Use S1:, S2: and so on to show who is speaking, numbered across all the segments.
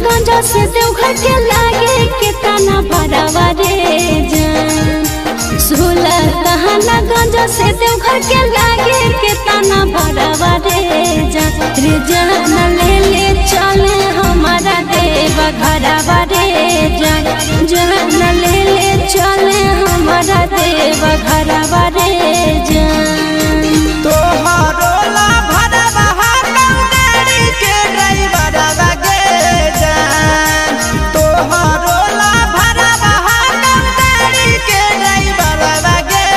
S1: गंजा से देवघर के लागे कितना बड़ावा रे जान। 16 तहना गंजा से देवघर के लागे कितना बड़ावा रे जान। रे जान ले ले चले हमारा देवा घरवा रे जान। जान ले ले चले हमारा देवा घरवा रे जान।
S2: तोहरो ला भरवा गाड़ी के ड्राइवर लगे जान। तोहरो ला भरवा गाड़ी के ड्राइवर लगे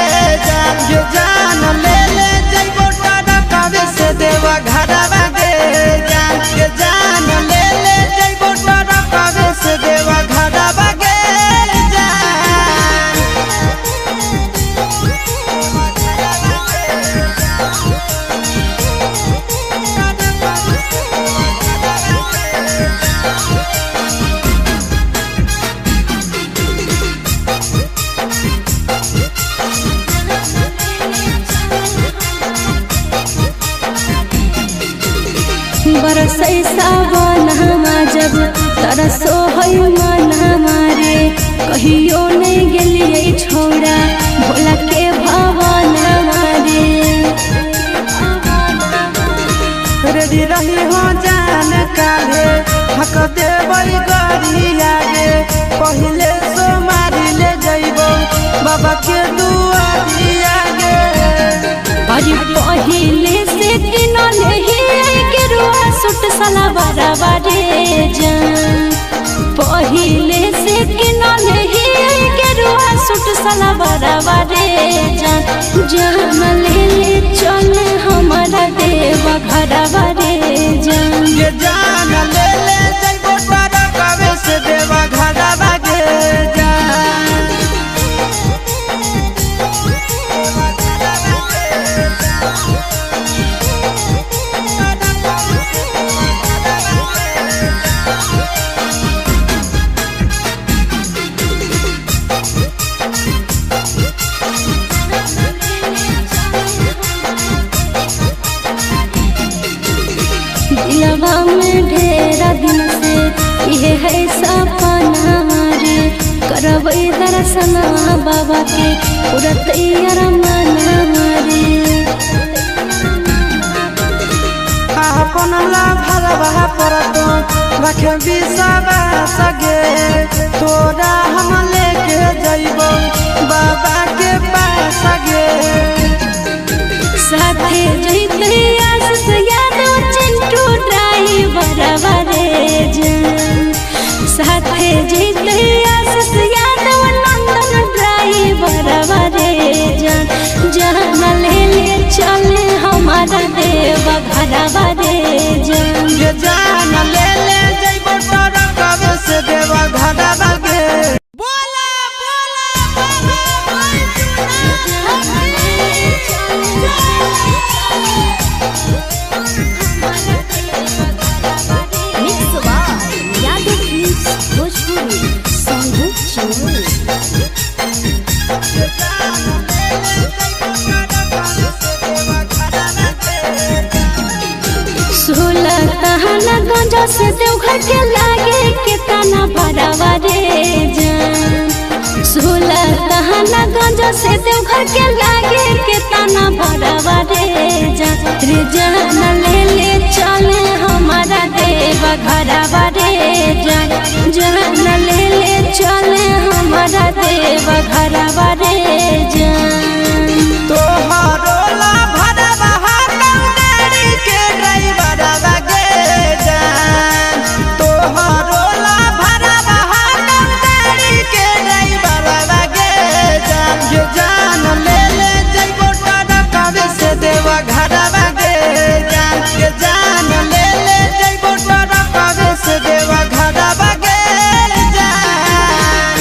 S2: जान। ये जान ले ले जइबो टरकवे से देवा घरवा गे जान। ये जान ले ले जइबो टरकवे से देवा घरवा गे
S1: बरसै सावन हमा जब तरसो है मन हमारे। कहियो नहीं गेलिए छोड़ा भोला के भवन हमारे।
S2: रेडी रही हो जान काले हक देवई गरी आगे। पहले सोमारी ले जइबो बाबा के दुआरी आगे।
S1: अरे पहले से किनले ही गेरुआ सूट सलवारवा रे जान। पहले से किनले ही गेरुआ सूट सलवारवा रे जान। जान ले ले चले हमारा देवा घरवा रे जान।
S2: ये जान ले ले जइबो टरकवे से देवा घरवा गे जान।
S1: दिलवा में ढेरा दिन से ये है सपना रे। करबै दर्शन बाबा के पूरा तैयार मना रे।
S2: अपन ला भरवा परतो रखे बिसवा सगे। तोरा हम लेके जइबो बाबा के पास गे।
S1: साथे जइते आशीष यादव चिंटू ड्राइवर रे जान। साथे जइते आशीष यादव नंदन ड्राइवर रे जान। जान ले ले चले हमारा देवा घरवा रे जान।
S2: ये जान ले ले जइबो टरकवे से देवा घरवा गे। बोला
S1: गंजा से देवघर के लागे कितना बड़ावा रे जान। 16 तहना गंजा से देवघर के लागे कितना बड़ावा रे जान। रे जान ले ले चले हमारा देवा घरवा रे जान। जान ले ले चले हमारा देवा घरवा रे जान।
S2: तोहरो ला भरवा गाड़ी के ड्राइवर लगे जान। तोहरो ला भरवा गाड़ी के ड्राइवर लगे जान। ये जान ले ले जइबो टरकवे से देवा घरवा गे जान। ये जान ले ले जइबो टरकवे से देवा घरवा गे जान।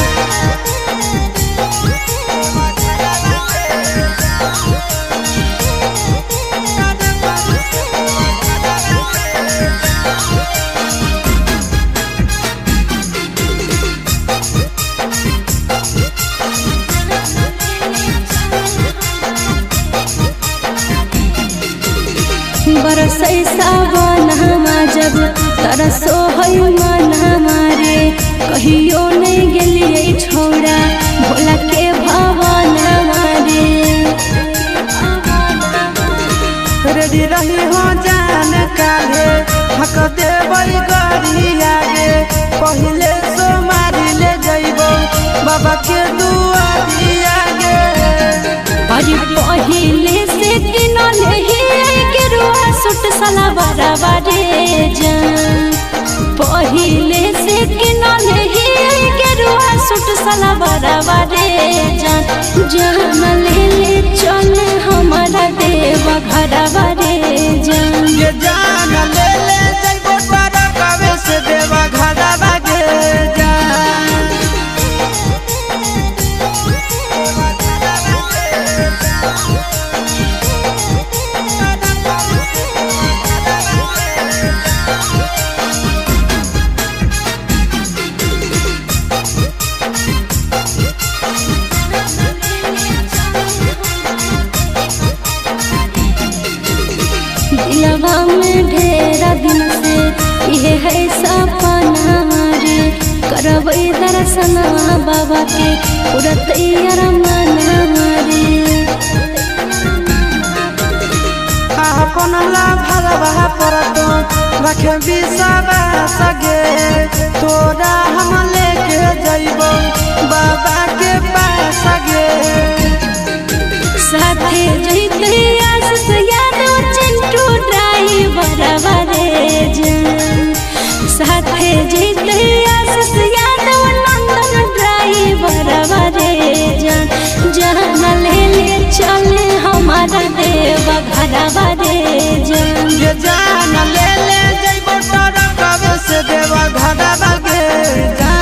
S1: बरसै सावन हमा जब तरसो है मन हमारे कहियो नहीं गेलिए छोड़ा भोला के भवन हमारे
S2: रेडी रही हो जान काले हक देवई गरी आगे पहले सो मारी ले जइबो बाबा के दुआरी आगे
S1: अरे पहिले से किनले ही गेरुआ सूट सलवार बारे जान पहिले से किनले ही गेरुआ सूट सलवार बारे जान जान ले चले हमारा देव घर बारे जान
S2: ये जान ले जइबो तारा कवे से देवा घड़ा बागे जान
S1: दिलवा में ढेरा दिन से ये है सपना रे करबै दर्शन बाबा के उड़त मन रे
S2: अपन ला भरवा परतो रखे बिसवा सगे तोरा हम लेके जइबो बाबा के पास गे
S1: साथे जइते आस यादव चिंटू ड्राइवर बारे जान साथे जइते आस यादव नंदन ड्राइवर बारे जान जान ले चले हमारा देव घर बारे जान
S2: ये जान ले जइबो तोरा कवे से देवा घड़ा बागे जान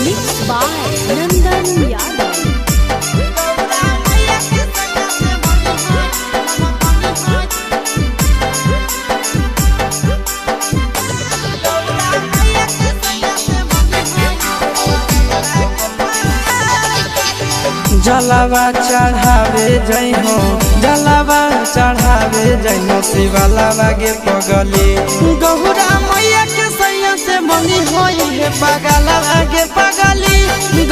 S1: Mixed by Nandan Yadav.
S2: जलावा चढ़ावे जइहो जलावा चढ़ावे जइहो शिवालावा गे पगली गौरा मैया के सैया से मंगी होई हे पगलावा गे पगली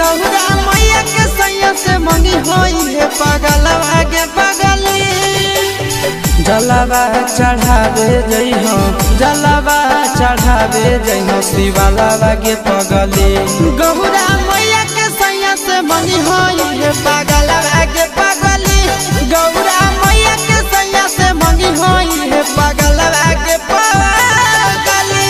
S2: गौरा मैया के सैया से मंगी होई हे पगलावा गे पगली जलावा चढ़ावे जइहो जलावा चढ़ावे जइहो शिवालावा गे पगली गौरा मैया के सैया से मंगी होई हे पगलावा गे पगली गौरा मैया के सैया से मंगी होई हे पगलावा गे पगली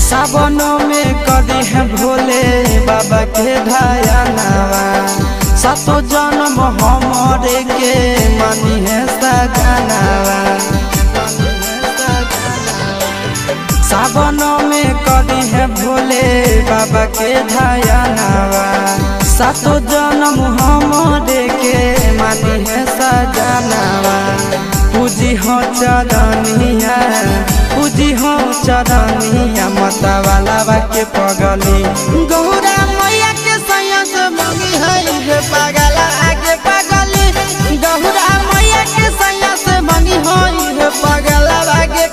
S2: सावनों में कदी है भोले बाबा के ढायानावा सातो जन्म हमरे के मानी है सगानावा सावनों में कदी है भोले बाबा के ढायानावा सातो जन्म हमरे के मानी है सगानावा पूजी हो चरनिया पूजी हो चरनिया माता वाला के पगली गौरा मैया के सैया से मंगी है हे पगला आगे पगली गौरा मैया के सैया से मंगी है हे पगला आगे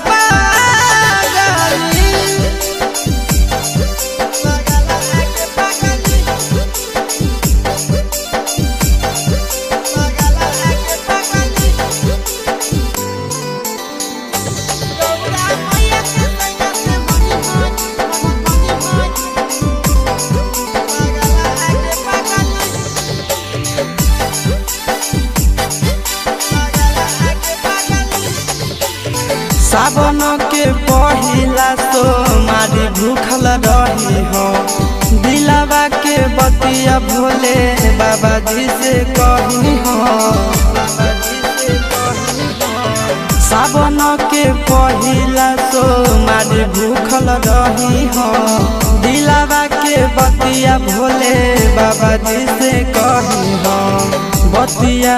S2: सावन के पहिला तो मारी भूखल रही हो दिलावा के बतिया भोले बाबा जी से कही हो सावन के पहिला तो मारी भूखल रही हो दिलावा के बतिया भोले बाबा जी से कही हो बतिया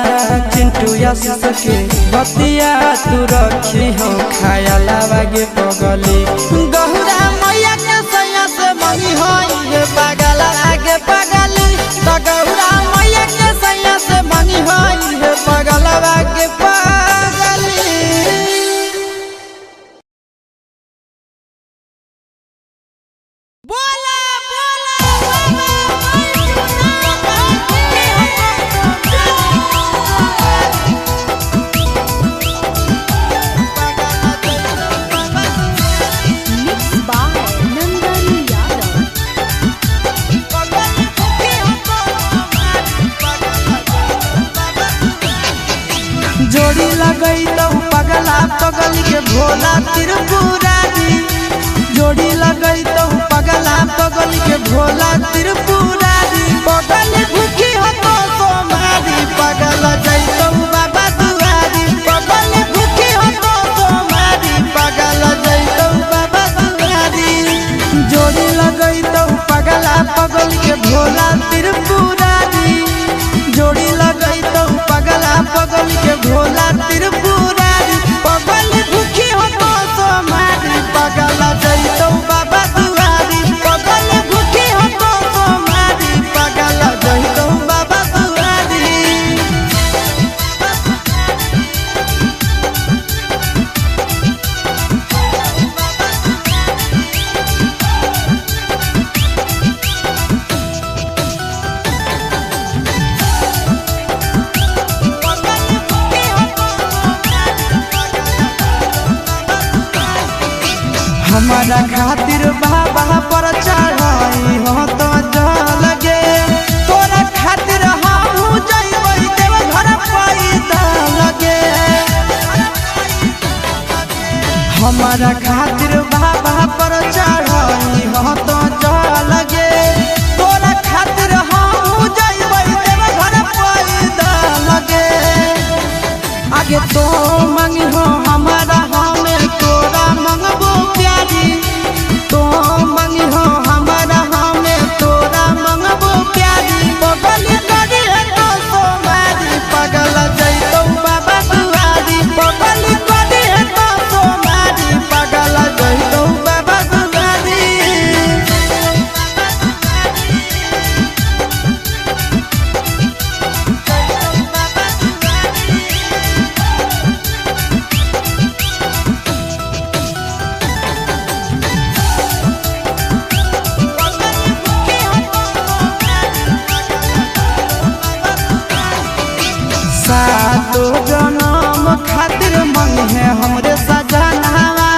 S2: चिंटू यासिस के बतिया तू रखी हो खाया लावा गे पगली गौरा मैया के सैया से मंगी हो ये पगला आगे पगली तो गौरा मैया के सैया से मंगी हो ये पगला आगे पगली
S1: Mixed by Nandan Yadav.
S2: जोड़ी लगई तो पगला पगल के भोला त्रिपुरारी जोड़ी लगई तो पगला पगल के भोला त्रिपुरारी पगल भूखी हो तो सोमारी पगल जैतो बाबा दुआरी पगल भूखी हो तो सोमारी पगल जैतो बाबा दुआरी जोड़ी लगई तो पगला पगल के भोला त्रिपुरारी जोड़ी लगई तो पगला पगल के भोला त्रिपुरारी पगल भूखी हमारा खातिर बाबा पर चढ़ाई हो तो जल गे तोरा खातिर हम जइबै देव घर पैदल गे हमारा खातिर बाबा पर चढ़ाई हो तो जल गे तोरा खातिर हम जइबै देव घर पैदल गे आगे तो मंगी हो हमारा हमें तोरा मंगबो प्यारी तो मंगी हो हमारा हमें तोरा मंगबो प्यारी पगल करी है तो सोमारी पगल जइतो बाबा दुआरी पगल करी है तो सोमारी पगल जइतो बाबा दुआरी सातो जनम खातिर मंगे है हमरे सजनावा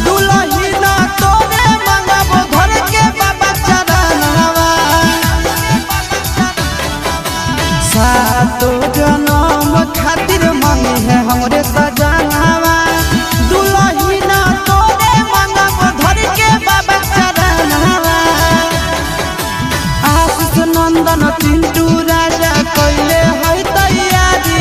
S2: दुलही ना तोरे मंगबो घर के बाबा चरणवा सातो जनम खातिर मंगे है हमरे सजनावा दुलही ना तोरे मंगबो घर के बाबा चरणवा आशीष नंदन चिंटू राजा कइले है तैयारी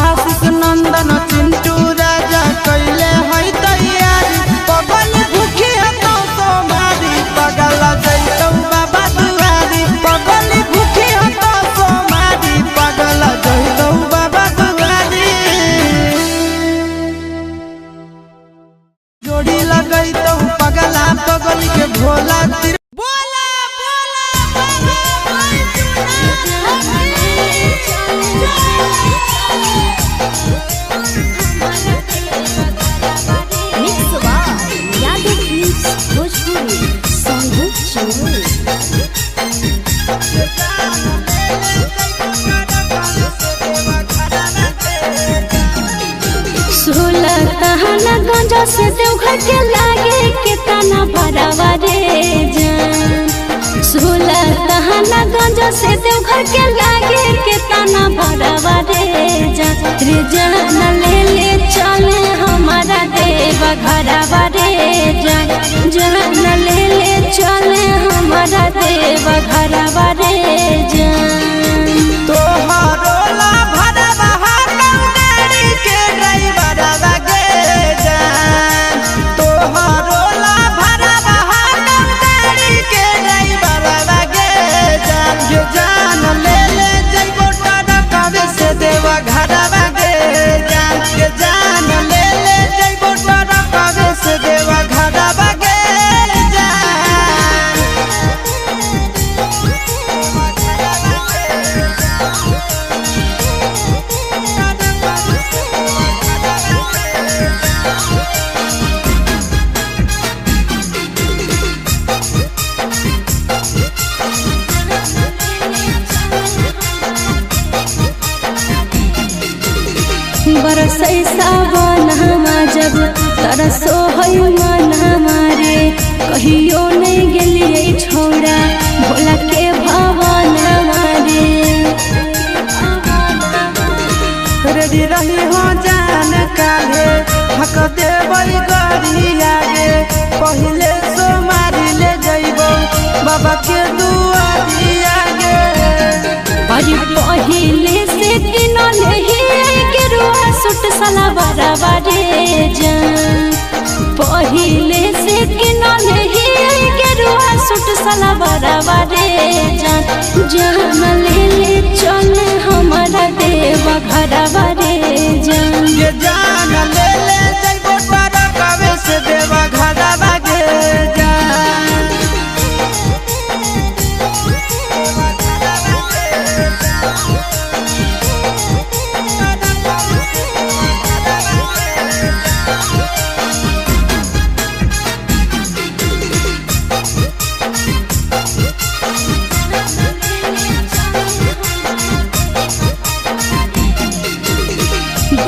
S2: आशीष नंदन चिंटू राजा कइले है तैयारी पगल भूखी है तो सोमारी पगल जइतो बाबा दुआरी पगल भूखी है तो सोमारी पगल जइतो बाबा दुआरी जोड़ी लगइतो पगला पगल के भोला
S1: गंजा से देवघर के लागे के तना भरावा रे जान 16 तहना गंजा से देवघर के लागे के तना भरावा रे जान ले ले चले हमारा देव घरवा रे जान ले ले चले हमारा देव घरवा रे जान
S2: तोहरो ला भरवा गाड़ी के ड्राइवरवा गे जान तोहरो ला भरवा गाड़ी के ड्राइवरवा गे जान ले ले जइबो टरकवे से देवा घरवा गे जान ले ले जइबो टरकवे से देवा घरवा गे
S1: बरसै सावन हमा जब तरसो है मन हमारे कहियो नहीं गेलिए छोड़ा भोला के भवन हमारे
S2: रेडी रही हो जान काले हक देबै गरी आगे पहिले सोमारी ले जइबो बाबा के दुआरी आगे
S1: अरे पहिले से किनले के रुआ सुट सला बराबा रे जान पहिले से किनले के रुआ सुट सला बराबा रे जान ले ले चले हमारा देव घरवा रे
S2: जान ले ले जइबो टरकवे से देवा घरवा गे जान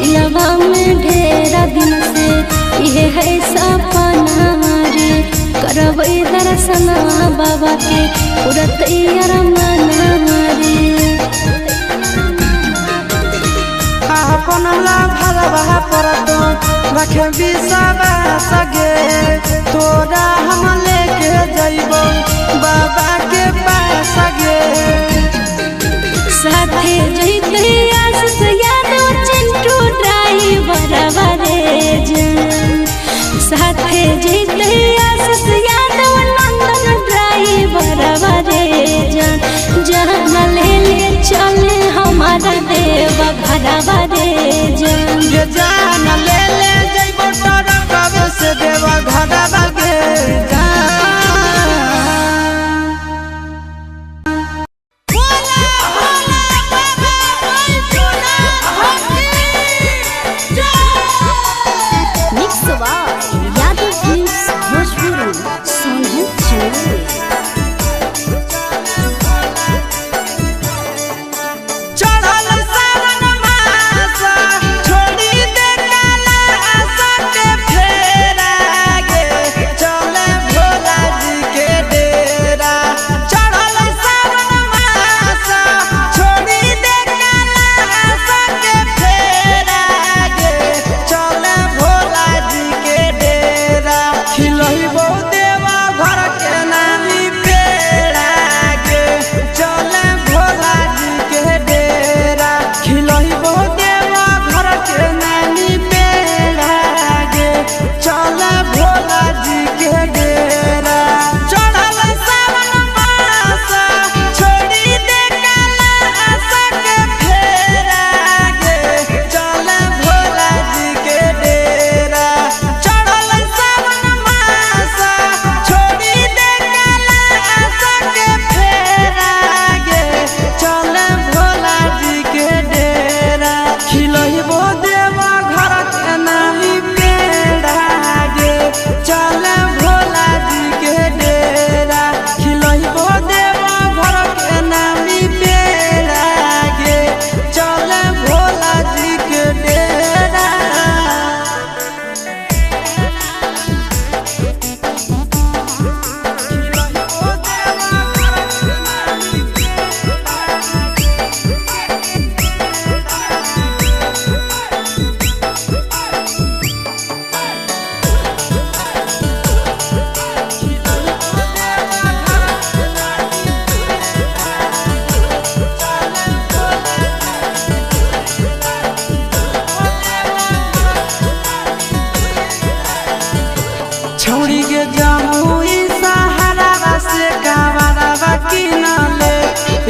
S1: दिलवा में ढेर दिन दर्शन बाबा के उड़त मना रे
S2: अपन ला भरवा पर तो रखे बिसावा सगे तोरा हम लेके जइबो बाबा के पास गे
S1: साथे जइते आशीष यादव चिंटू ड्राइवर रे जान साथे जइते आशीष यादव नंदन ड्राइवर रे जान जान ले चले हमारा देव घरवा रे जान
S2: ये जान ले जइबो तोरा कबे से देव घरवा गे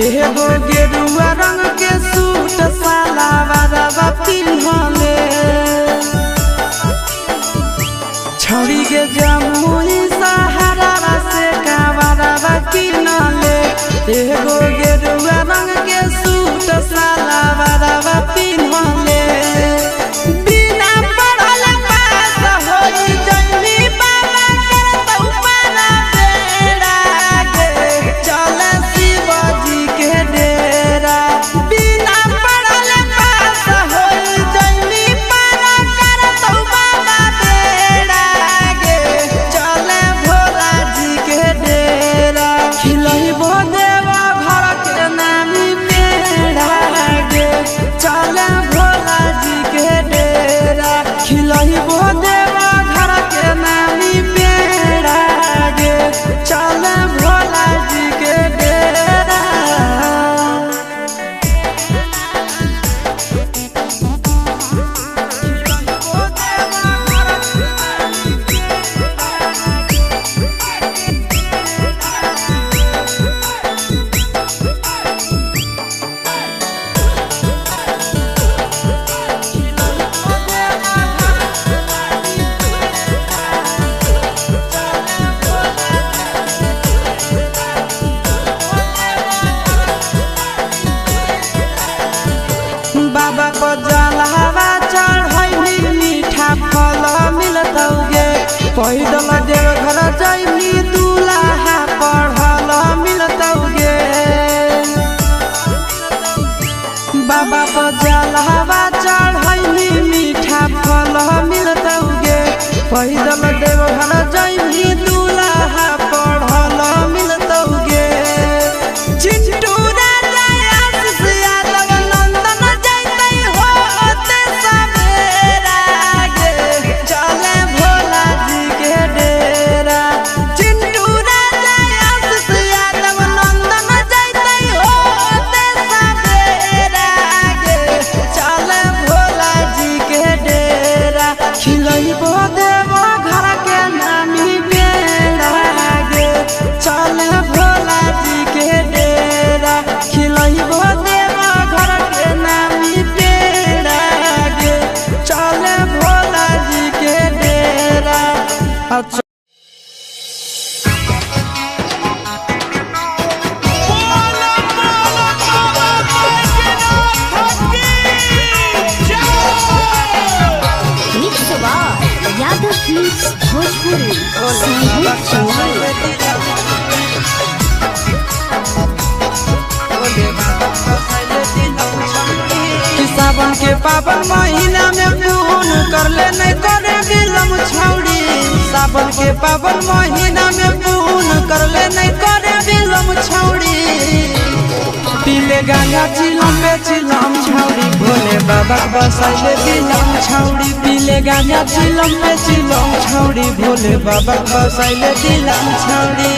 S2: एगो गेरुआ रंग के सूट सालावारवा पिन्हले छौरी के जमुई सहारा से कावरवा किनले एगो गेरुआ रंग के सूट सालावारवा पिन्हले बिना पढ़ल पास होई जइनी बाबा करत उपाना बेड़ा गे चल शिवजी के डेरा बिना पढ़ल पास होई जइनी बाबा करत उपाना बेड़ा गे चल भोला जी के डेरा खिलही देवा घर के नामी बेड़ा गे चल भोला जी के डेरा खिलही देवा घर के नामी बेड़ा गे चल भोला जी के डेरा बाबा को जलहवा चढ़ैली मीठा फल मिलतौगे पैदल देव घर जइनी दूल्हा पढ़ल मिलतौगे बाबा को जलहवा चढ़ैली मीठा फल मिलतौगे पैदल देव घर जइनी दूल्हा पढ़ल
S1: Mix Bhojpuri. Sangeet Chauhan.
S2: सावन के पावन महीना में पून कर ले नहीं करे बिलम छौड़ी। सावन के पावन महीना में पून कर ले नहीं करे बिलम छौड़ी। पीले गांजा चिलम पे चिलम छौड़ी भोले बाबा बसाइले बिलम छौड़ी। पीले गांजा चिलम पे चिलम छौड़ी भोले बाबा बसाइले बिलम छौड़ी।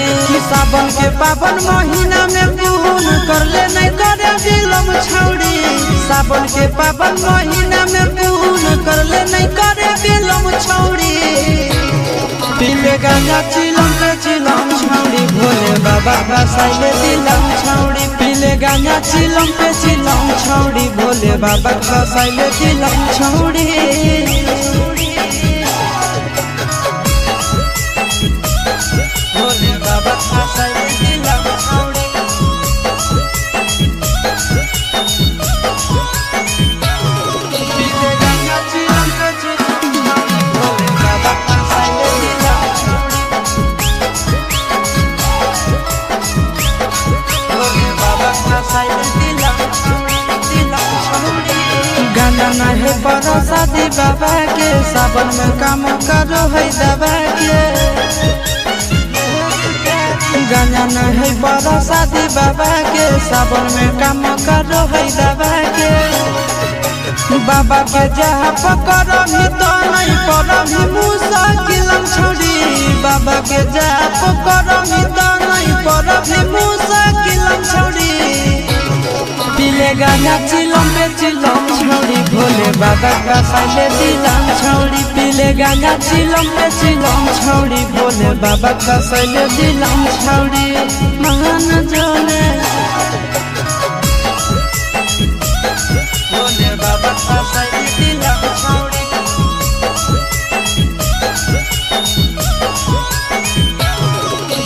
S2: सावन के पावन महीना में पून कर ले नहीं करे बिलम छौड़ी। सावन के पावन महीना में पून कर ले नहीं करे बिलम छौड़ी। पीले गांजा चिलम पे चिलम छौड़ी भोले बाबा बसाइले बिलम छौड़ी। पीले गांजा चिलम पे चिलम छौड़ी भोले बाबा बसाइले बिलम छौड़ी। भोले बाबा बसाइले बिलम छौड़ी। गाना नहीं पर शादी बाबा के सावन में काम करो है दबा के। गाना नहीं पर शादी बाबा के सावन में काम करो है दबा के। बाबा के जहाँ पकड़ भी तो नहीं पड़ भी मुश्किल छोड़ी। बाबा के जहाँ पकड़ भी तो नहीं पड़ भी मुश्किल छोड़ी। पीले गांजा चिलम पे चिलम छौड़ी भोले बाबा बसाइले बिलम छौड़ी। पीले गांजा चिलम पे चिलम छौड़ी भोले बाबा बसाइले बिलम छौड़ी। महान जोले भोले बाबा बसाइले बिलम छौड़ी।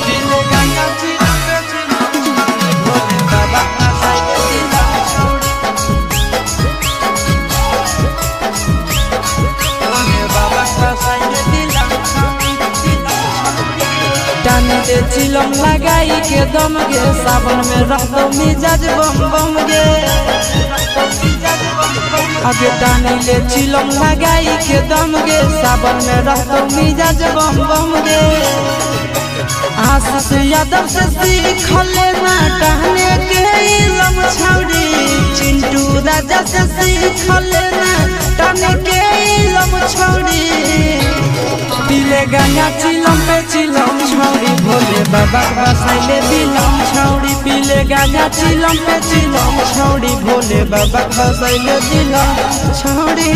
S2: पीले गांजा चिलम पे चिलम छौड़ी भोले बाबा बसाइले बिलम छौड़ी। भोले बाबा बसाइले बिलम छौड़ी। टाने दे चिलम लगाई के दम गे सावन में रहतो मिजाज बम बम गे। आगे टाने ले चिलम लगाई के दम गे सावन में रहतो मिजाज बम बम गे। आशीष यादव से सीख लेना टहने के इलम छौड़ी। चिंटू राजा से सीख लेना टहने के इलम छौड़ी। पीले गांजा चिलम पे चिलम छौड़ी भोले बाबा बसाइले बिलम छौड़ी। पीले गांजा चिलम पे चिलम छौड़ी भोले बाबा बसाइले बिलम छौड़ी।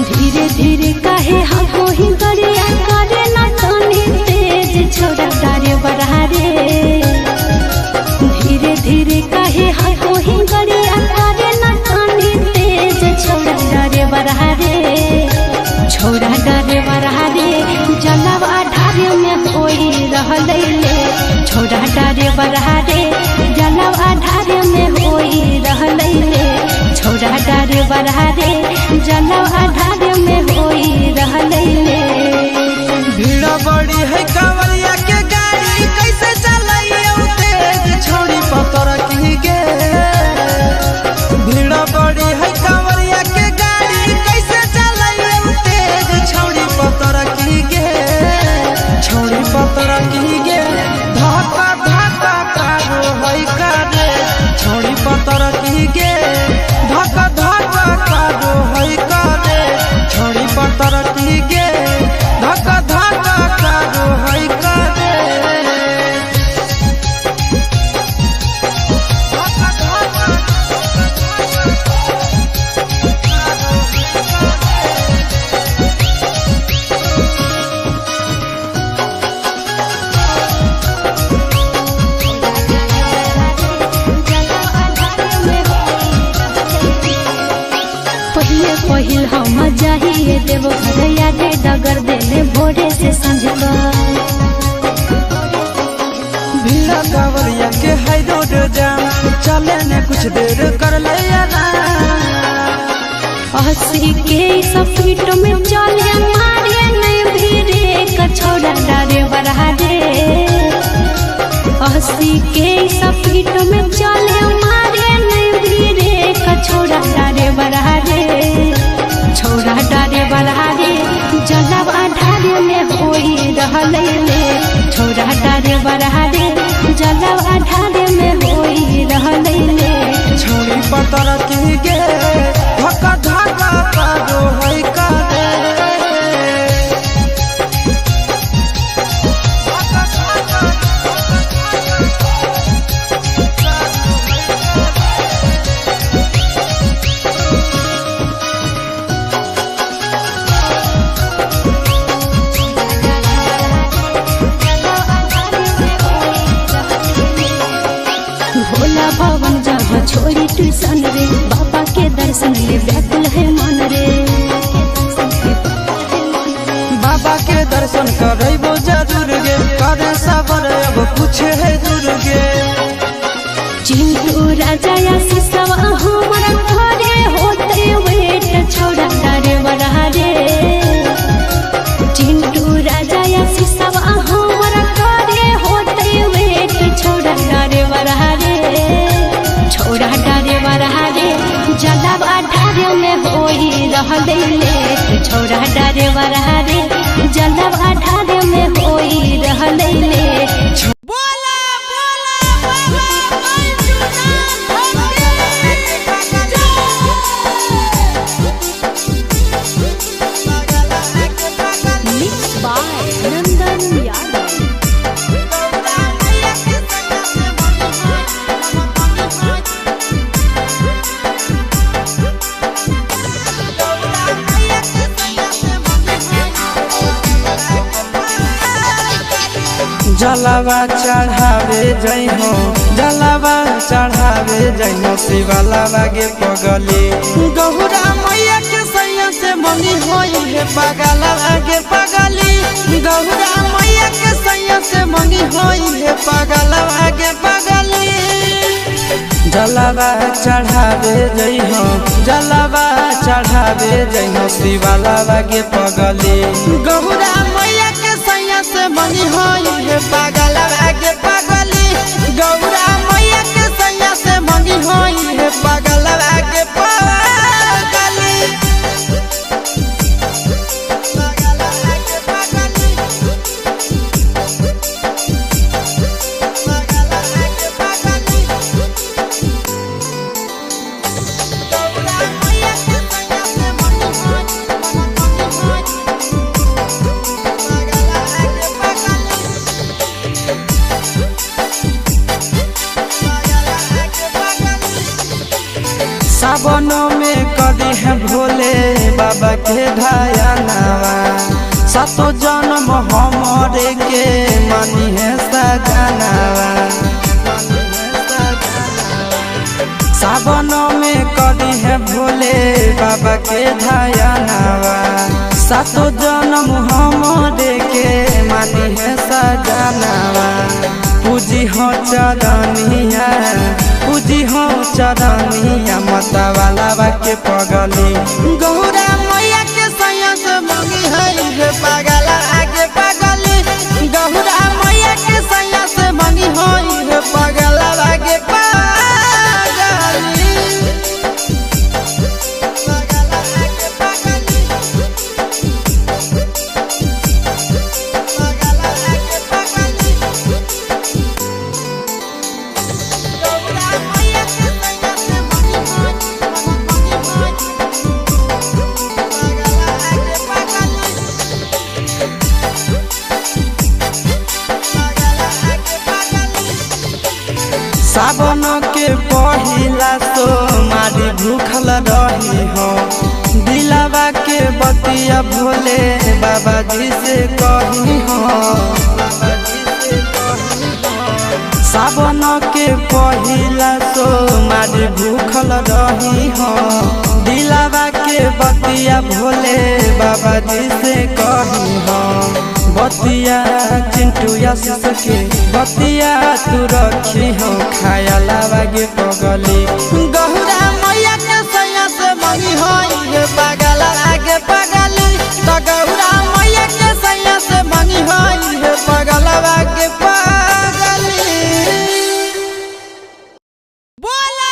S1: धीरे धीरे काहे हाथों ही गरिया करे ना तनी तेज छोड़ा डारे बढ़ा रे। धीरे धीरे काहे हाथों ही गरिया करे ना तनी तेज छोड़ा डारे बढ़ा रे। छोड़ा डारे बढ़ा रे जलाव आधार में कोई रहले ले। छोड़ा डारे बढ़ा रे जलाव आधार में कोई रहले ले। छोड़ा डारे बढ़ा रे जलाव आधार में होई रहले ले।
S2: भीड़ बड़ी है कांवरिया के गाड़ी कैसे चलाइए तेज छोड़ी पतर की गे। भीड़ बड़ी है कांवरिया के गाड़ी कैसे चलाइए तेज छोड़ी पतर की गे। छोड़ी पतर की गे धक्का धक्का कारो है करे। छोड़ी पतर की गे धक्का धक्का कारो है करे। छोड़ी पतर
S1: देव घर यादे डगर देले भोरे से संझ का
S2: भीड़ा कांवरिया के हाई रोड जाम चले ने कुछ देर कर ले
S1: हंसी के सफीट में चले मारे नहीं भीरे कछोड़ा डारे बढ़ा दे हंसी के सफीट में चले मारे नहीं भीरे कछोड़ा डारे बढ़ा दे छोड़ा डारे बढ़ा दे जलब अठारे में होई रहले ले छोड़ा डारे बढ़ा दे जलब अठारे में होई रहले ले
S2: छोड़ी पतर की गे धक्का धक्का पारो है का
S1: भोला भवन जहाँ छोड़ी ट्यूशन रे बाबा के दर्शन ले व्याकुल है मन रे
S2: बाबा के दर्शन करबो जरूर गे करे सबर अब कुछ है दूर गे
S1: चिंटू राजा या सिसवा हमारा घरे होते वेट छोड़ा डारे बढ़ा रे चिंटू राजा या सिसवा हमारा घरे होते वेट छोड़ा डारे बढ़ा रे छोड़ा डारे बढ़ा रे जलब अठारे में होई रहले ले छोड़ा डारे बढ़ा रे जलब अठारे में होई रहले ले
S2: जलावा चढ़ावे जई हो जलावा चढ़ावे जई हो शिवलावा गे पगली गहुरा मैया के सैया से मंगी होई है पगलावा गे पगली गहुरा मैया के सैया से मंगी होई है पगलावा गे पगली जलावा चढ़ावे जई हो जलावा चढ़ावे जई हो शिवलावा गे पगली गहुरा मैया के सैया से मंगी होई है पगलावा गे पगली गौरा मैया के सैया से मंगी होई है पगलावा गे पगली पगलावा गे पगली पगलावा गे पगली गौरा मैया के सैया से मंगी होई सावनों में कदी है भोले बाबा के ढायानावा सातो जन्म हमरे के मानी है सजनावा सावनों में कदी है भोले बाबा के ढायानावा सातो जन्म हमरे के मानी है सजनावा पूजी हो चरनिया पूजी हो चरनिया माता वाला के पगली गौरा मैया के सैया से मंगी है पगला आगे पगली गौरा मैया के सैया से मंगी है पगला आगे पगली पगला आगे पगली पगला आगे पगली गौरा मैया के सैया से मंगी पगला आगे पगली पगला आगे पगली सावन के पहिला सोमारी भूखल रही हो दिलावा के बतिया भोले बाबा जी से कही हो सावन के पहिला सोमारी भूखल रही हो दिलावा के बतिया भोले बाबा जी से कही हो बतिया चिंटू आशीष के बतिया तू रखी हो खाया लागे पगली गहुरा मैया के सैया से मंगी हो ये पागल आगे पगली तो गहुरा मैया के सैया से मंगी हो ये पागल आगे पगली बोला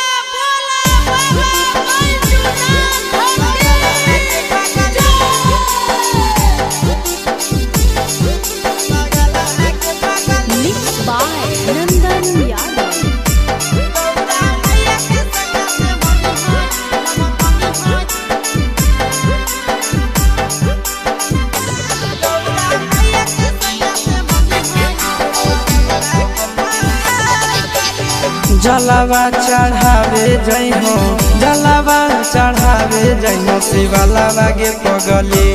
S1: Mixed by Nandan Yadav.
S2: जलावा चढ़ावे जई हो जलावा चढ़ावे जई हो शिवाला बागे पगली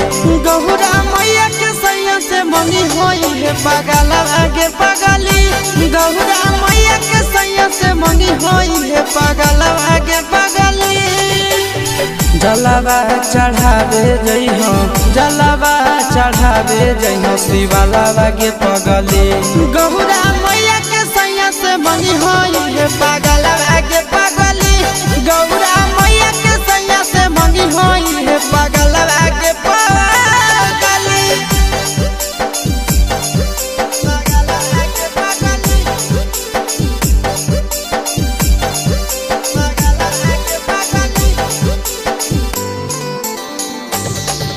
S2: गहुरा मैया के सैया से मंगी होई है पागल आगे पगली गहुरा मैया के सैया से मंगी होई है पागल आगे पगली जलावा चढ़ावे जई हो जलावा चढ़ावे जई हो शिवाला बागे पगली गहुरा मैया के सैया से मंगी होई है पागल आगे पगली गौरा मैया के सैया से मंगी होई है पागल आगे पगली पागल आगे पगली पागल आगे पगली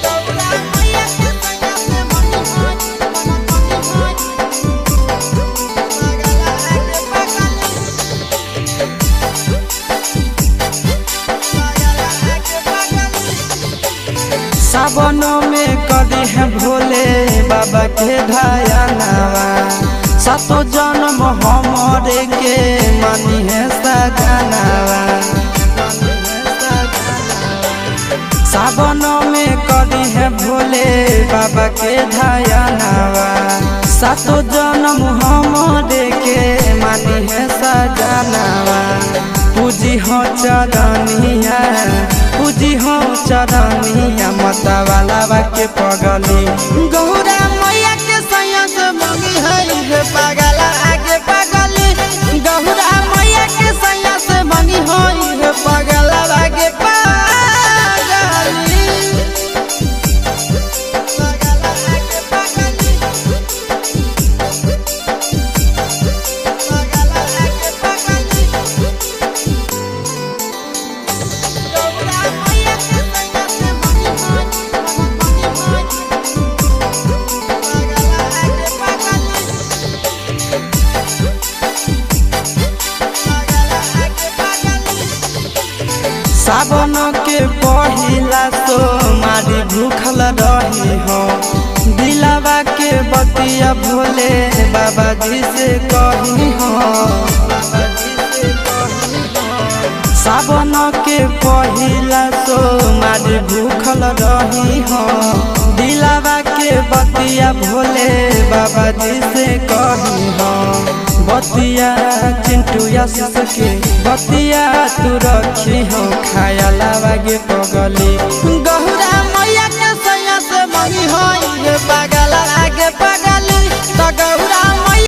S2: गौरा मैया के सैया से मंगी होई सावन में कदी है भोले बाबा के ढायानावा सातो जन्म हमरे के मानी है सजनावा सावन में कदी है भोले बाबा के ढायानावा सातो जन्म हमरे के मानी है सजनावा पूजी हो चरनिया पूजी हो चरनिया मता वाला बाके पगली गहुरा मैया के सैया से मंगी है पागल आगे पगली गहुरा मैया के सैया से मंगी है पागल आगे पगली पागल आगे पगली पागल आगे पगली गौरा मैया के सैया से मंगी होई पागल आगे पगली पागल आगे पगली सावन के पहिला तो मारी भूखल रही हो दिलावा के बतिया भोले बाबा जी से कही हो बाबा जी से कही हो सावन के पहिला तो मारी भूखल रही हो दिलावा के बतिया भोले बाबा जी से कही हो बतिया चिंटू आशीष के बतिया तू रखी हो खाया लागे पगली गहुरा